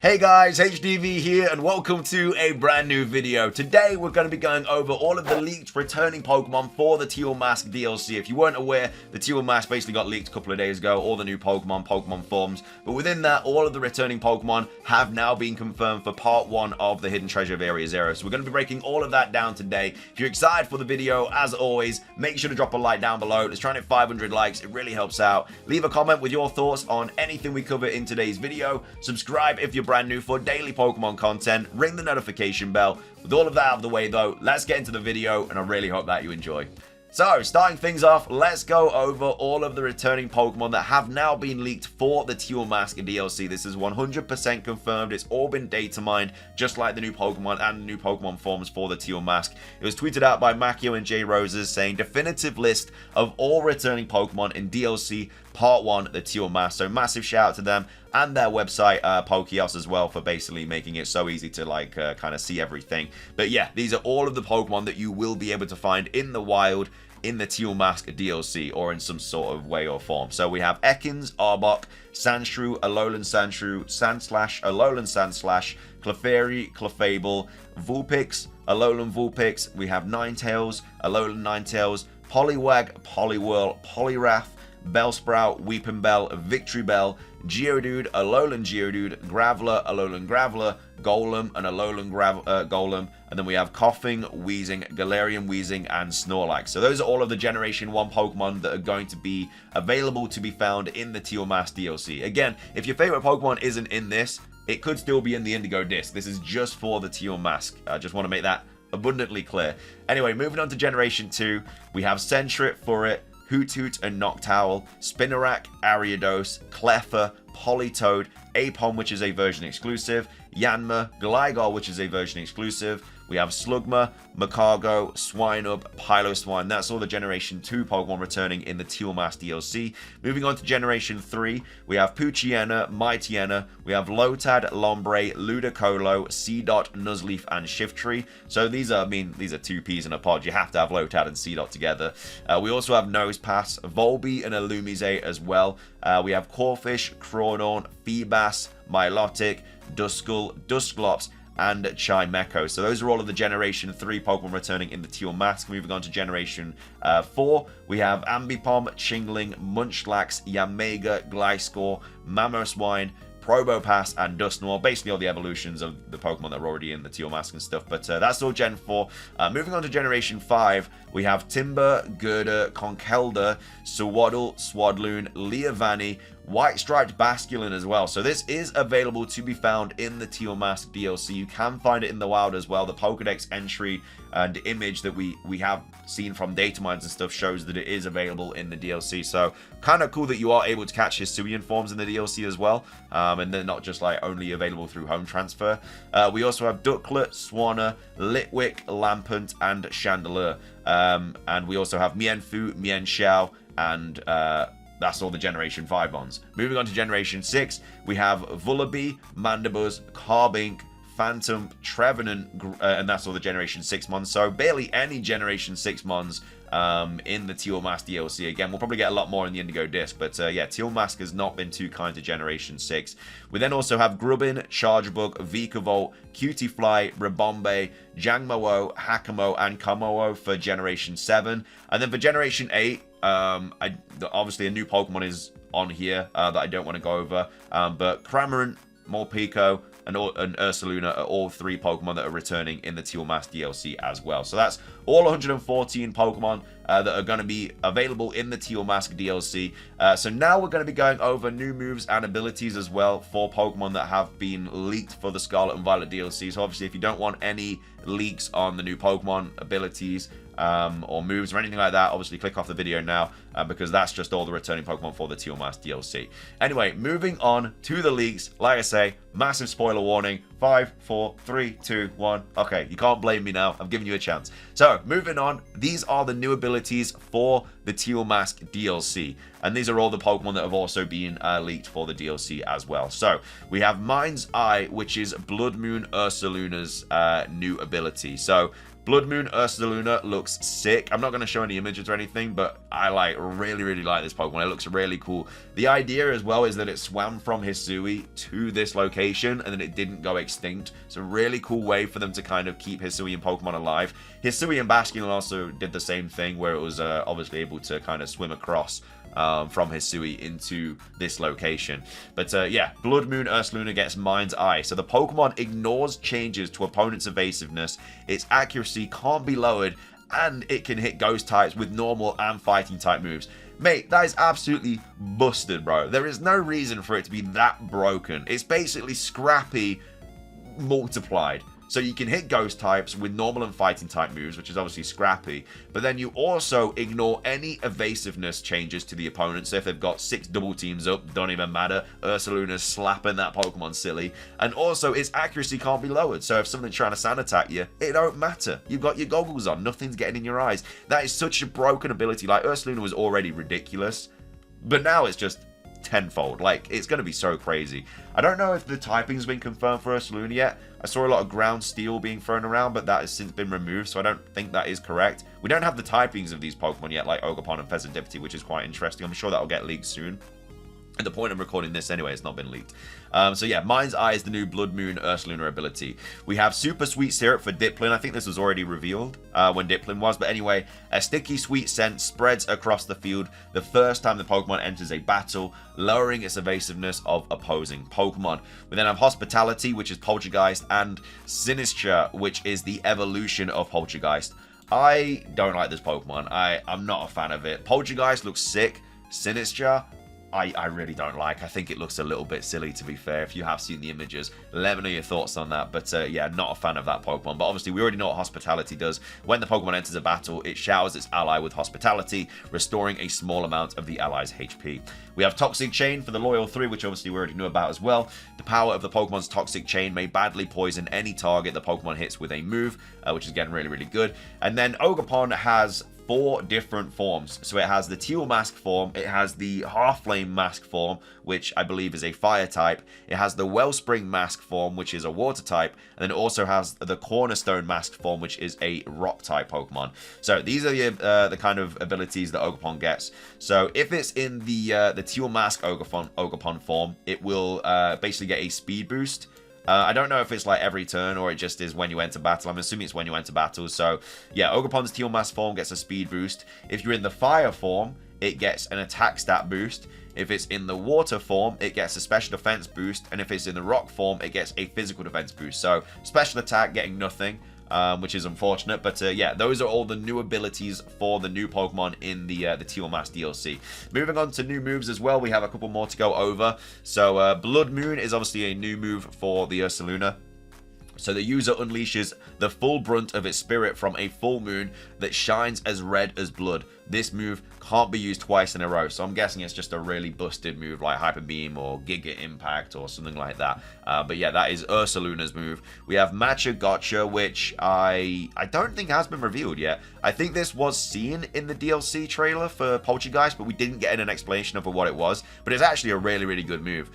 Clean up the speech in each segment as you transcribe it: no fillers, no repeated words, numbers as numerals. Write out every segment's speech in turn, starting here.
Hey guys, HDvee here and welcome to a brand new video. Today we're going to be going over all of the leaked returning Pokemon for the Teal Mask DLC. If you weren't aware, the Teal Mask basically got leaked a couple of days ago, all the new Pokemon forms, but within that, all of the returning Pokemon have now been confirmed for part 1 of the Hidden Treasure of Area Zero. So we're going to be breaking all of that down today. If you're excited for the video, as always, make sure to drop a like down below. Let's try and hit 500 likes, it really helps out. Leave a comment with your thoughts on anything we cover in today's video. Subscribe if you're brand new for daily Pokemon content, ring the notification bell. With all of that out of the way though, let's get into the video and I really hope that you enjoy. So, starting things off, let's go over all of the returning Pokemon that have now been leaked for the Teal Mask DLC. This is 100% confirmed. It's all been data mined, just like the new Pokemon and the new Pokemon forms for the Teal Mask. It was tweeted out by Makio and J Roses saying, definitive list of all returning Pokemon in DLC Part 1, the Teal Mask. So massive shout out to them and their website, Pokedex, as well, for basically making it so easy to kind of see everything. But yeah, these are all of the Pokemon that you will be able to find in the wild in the Teal Mask DLC or in some sort of way or form. So we have Ekans, Arbok, Sandshrew, Alolan Sandshrew, Sandslash, Alolan Sandslash, Clefairy, Clefable, Vulpix, Alolan Vulpix. We have Ninetales, Alolan Ninetales, Poliwag, Poliwhirl, Poliwrath, Bellsprout, Weepinbell, Victreebel, Geodude, Alolan Geodude, Graveler, Alolan Graveler, Golem, and Alolan Golem, and then we have Coughing, Wheezing, Galarian Wheezing, and Snorlax. So those are all of the Generation 1 Pokemon that are going to be available to be found in the Teal Mask DLC. Again, if your favorite Pokemon isn't in this, it could still be in the Indigo Disc. This is just for the Teal Mask. I just want to make that abundantly clear. Anyway, moving on to Generation 2, we have Sentret, Furret, Hoot and Noctowl, Spinarak, Ariados, Cleffa, Politoed, Apom, which is a version exclusive, Yanma, Gligar, which is a version exclusive. We have Slugma, Macargo, Swinub, Piloswine. That's all the Generation 2 Pokemon returning in the Teal Mask DLC. Moving on to Generation 3, we have Poochyena, Mightyena, we have Lotad, Lombre, Ludicolo, Seedot, Nuzleaf, and Shiftry. So these are, these are two peas in a pod. You have to have Lotad and Seedot together. We also have Nosepass, Volby, and Illumise as well. We have Corphish, Crawdaunt, Feebas, Milotic, Duskull, Dusklops, and Chimecho. So those are all of the Generation 3 Pokemon returning in the Teal Mask. Moving on to Generation 4, we have Ambipom, Chingling, Munchlax, Yamega, Gliscor, Mamoswine, Probopass, and Dusknoir. Basically all the evolutions of the Pokemon that are already in the Teal Mask and stuff, but that's all Gen 4. Moving on to Generation 5, we have Timber, Gerda, Conkeldurr, Swaddle, Swadloon, Leavanny, White Striped Basculin as well. So this is available to be found in the Teal Mask DLC. You can find it in the wild as well. The Pokedex entry and image that we have seen from data mines and stuff shows that it is available in the DLC. So kind of cool that you are able to catch Hisuian forms in the DLC as well. And they're not just like only available through home transfer. We also have Ducklet, Swanna, Litwick, Lampant, and Chandelure. And we also have Mienfoo, Mienshao, and that's all the Generation 5 ones. Moving on to Generation 6, we have Vullaby, Mandibuzz, Carbink, Phantom, Trevenant, and that's all the Generation 6 mons. So barely any Generation 6 mons in the Teal Mask DLC. Again, we'll probably get a lot more in the Indigo Disc, but yeah, Teal Mask has not been too kind to Generation 6. We then also have Grubbin, Chargebug, Vikavolt, Cutiefly, Rabombe, Jangmo-o, Hakamo, and Kamoo for Generation 7. And then for Generation 8, obviously a new Pokemon is on here that I don't want to go over, but Cramorant, Morpeko, and Ursaluna are all 3 Pokemon that are returning in the Teal Mask DLC as well. So that's all 114 Pokemon that are going to be available in the Teal Mask DLC. So now we're going to be going over new moves and abilities as well for Pokemon that have been leaked for the Scarlet and Violet DLC. So obviously if you don't want any leaks on the new Pokemon abilities or moves or anything like that, obviously click off the video now because that's just all the returning Pokemon for the Teal Mask DLC. Anyway, moving on to the leaks. Like I say, massive spoiler warning. 5, 4, 3, 2, 1. Okay, you can't blame me now. I'm giving you a chance. So, moving on. These are the new abilities for the Teal Mask DLC. And these are all the Pokemon that have also been leaked for the DLC as well. So, we have Mind's Eye, which is Blood Moon Ursaluna's new ability. So, Blood Moon Ursaluna looks sick. I'm not going to show any images or anything, but I really like this Pokemon. It looks really cool. The idea as well is that it swam from Hisui to this location and then it didn't go extinct. It's a really cool way for them to kind of keep Hisuian Pokemon alive. Hisui and Basculin also did the same thing where it was obviously able to kind of swim across from Hisui into this location. But yeah, Blood Moon Ursaluna gets Mind's Eye. So the Pokemon ignores changes to opponent's evasiveness, its accuracy can't be lowered, and it can hit ghost types with normal and fighting type moves. Mate, that is absolutely busted, bro. There is no reason for it to be that broken. It's basically Scrappy multiplied. So you can hit ghost types with normal and fighting type moves, which is obviously Scrappy, but then you also ignore any evasiveness changes to the opponent. So if they've got 6 double teams up, don't even matter. Ursaluna's slapping that Pokemon silly. And also its accuracy can't be lowered. So if something's trying to sand attack you, it don't matter. You've got your goggles on, nothing's getting in your eyes. That is such a broken ability. Like, Ursaluna was already ridiculous, but now it's just tenfold. Like, it's going to be so crazy. I don't know if the typing's been confirmed for Ursaluna yet. I saw a lot of ground steel being thrown around, but that has since been removed, so I don't think that is correct. We don't have the typings of these Pokemon yet, like Ogerpon and Pheasantipity, which is quite interesting. I'm sure that'll get leaked soon. At the point I'm recording this anyway, it's not been leaked. So yeah, Mind's Eye is the new Blood Moon Ursaluna ability. We have Super Sweet Syrup for Dipplin. I think this was already revealed when Dipplin was. But anyway, a sticky sweet scent spreads across the field the first time the Pokemon enters a battle, lowering its evasiveness of opposing Pokemon. We then have Hospitality, which is Poltergeist, and Sinistra, which is the evolution of Poltergeist. I don't like this Pokemon. I'm not a fan of it. Poltergeist looks sick. Sinistra, I really don't like. I think it looks a little bit silly, to be fair. If you have seen the images, let me know your thoughts on that. But yeah, not a fan of that Pokemon. But obviously, we already know what Hospitality does. When the Pokemon enters a battle, it showers its ally with Hospitality, restoring a small amount of the ally's HP. We have Toxic Chain for the Loyal 3, which obviously we already knew about as well. The power of the Pokemon's Toxic Chain may badly poison any target the Pokemon hits with a move, which is again really good. And then Ogerpon has 4 different forms. So it has the Teal Mask form, it has the Half Flame Mask form, which I believe is a fire type, it has the Wellspring Mask form, which is a water type, and then it also has the Cornerstone Mask form, which is a rock type Pokemon. So these are the kind of abilities that Ogerpon gets. So if it's in the Teal Mask Ogerpon form, it will basically get a speed boost. I don't know if it's like every turn or it just is when you enter battle. I'm assuming it's when you enter battle. So yeah, Ogerpon's Teal Mask form gets a speed boost. If you're in the fire form, it gets an attack stat boost. If it's in the water form, it gets a special defense boost. And if it's in the rock form, it gets a physical defense boost. So special attack getting nothing. Which is unfortunate, but yeah, those are all the new abilities for the new Pokemon in the Teal Mask DLC. Moving on to new moves as well, we have a couple more to go over. So Blood Moon is obviously a new move for the Ursaluna. So the user unleashes the full brunt of its spirit from a full moon that shines as red as blood. This move can't be used twice in a row, so I'm guessing it's just a really busted move like Hyper Beam or Giga Impact or something like that. But yeah, that is Ursaluna's move. We have Matcha Gotcha, which I don't think has been revealed yet. I think this was seen in the DLC trailer for Poltergeist, but we didn't get an explanation of what it was. But it's actually a really good move.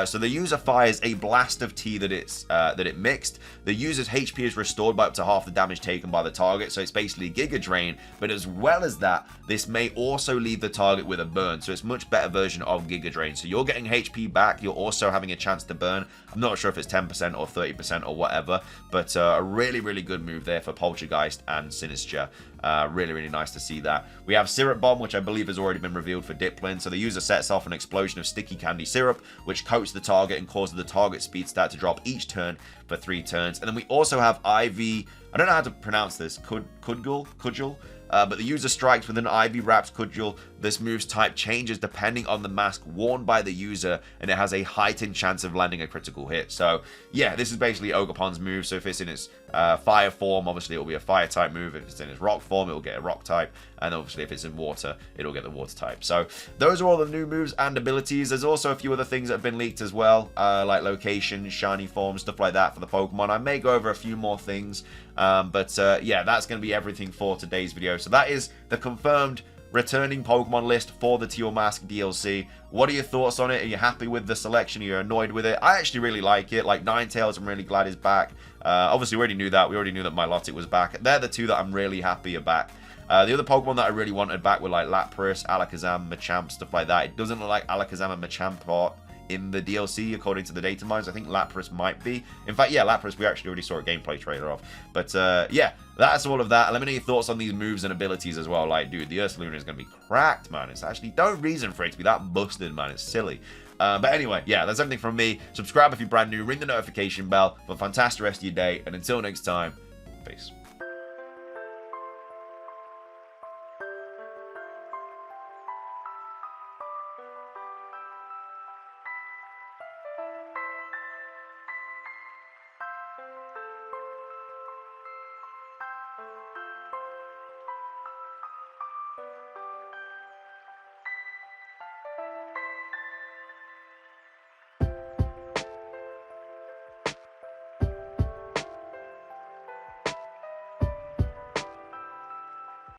So the user fires a blast of tea that it mixed. The user's HP is restored by up to half the damage taken by the target, so it's basically Giga Drain. But as well as that, this may also leave the target with a burn, so it's a much better version of Giga Drain. So you're getting HP back, you're also having a chance to burn. I'm not sure if it's 10% or 30% or whatever, but a really good move there for Poltergeist and Sinistra. Really nice to see that. We have Syrup Bomb, which I believe has already been revealed for Dipplin. So the user sets off an explosion of sticky candy syrup, which coats the target and causes the target speed stat to drop each turn for 3 turns. And then we also have Ivy. I don't know how to pronounce this. Cudgel. But the user strikes with an Ivy-wrapped cudgel. This move's type changes depending on the mask worn by the user, and it has a heightened chance of landing a critical hit. So yeah, this is basically Ogerpon's move. So if it's in its fire form, obviously it'll be a fire type move. If it's in its rock form, it'll get a rock type. And obviously if it's in water, it'll get the water type. So those are all the new moves and abilities. There's also a few other things that have been leaked as well, like location, shiny form, stuff like that for the Pokemon. I may go over a few more things, but yeah, that's going to be everything for today's video. So that is the confirmed returning Pokemon list for the Teal Mask DLC. What are your thoughts on it? Are you happy with the selection? Are you annoyed with it? I actually really like it. Like Ninetales, I'm really glad is back. Obviously, we already knew that. We already knew that Milotic was back. They're the two that I'm really happy are back. The other Pokemon that I really wanted back were like Lapras, Alakazam, Machamp, stuff like that. It doesn't look like Alakazam and Machamp are in the DLC according to the data mines. I think Lapras might be. In fact, yeah, Lapras we actually already saw a gameplay trailer of. But yeah, that's all of that. Let me know your thoughts on these moves and abilities as well. Like, dude, the Ursaluna is going to be cracked, man. It's actually no reason for it to be that busted, man. It's silly. But anyway, yeah, that's everything from me. Subscribe if you're brand new. Ring the notification bell. Have a fantastic rest of your day. And until next time, peace.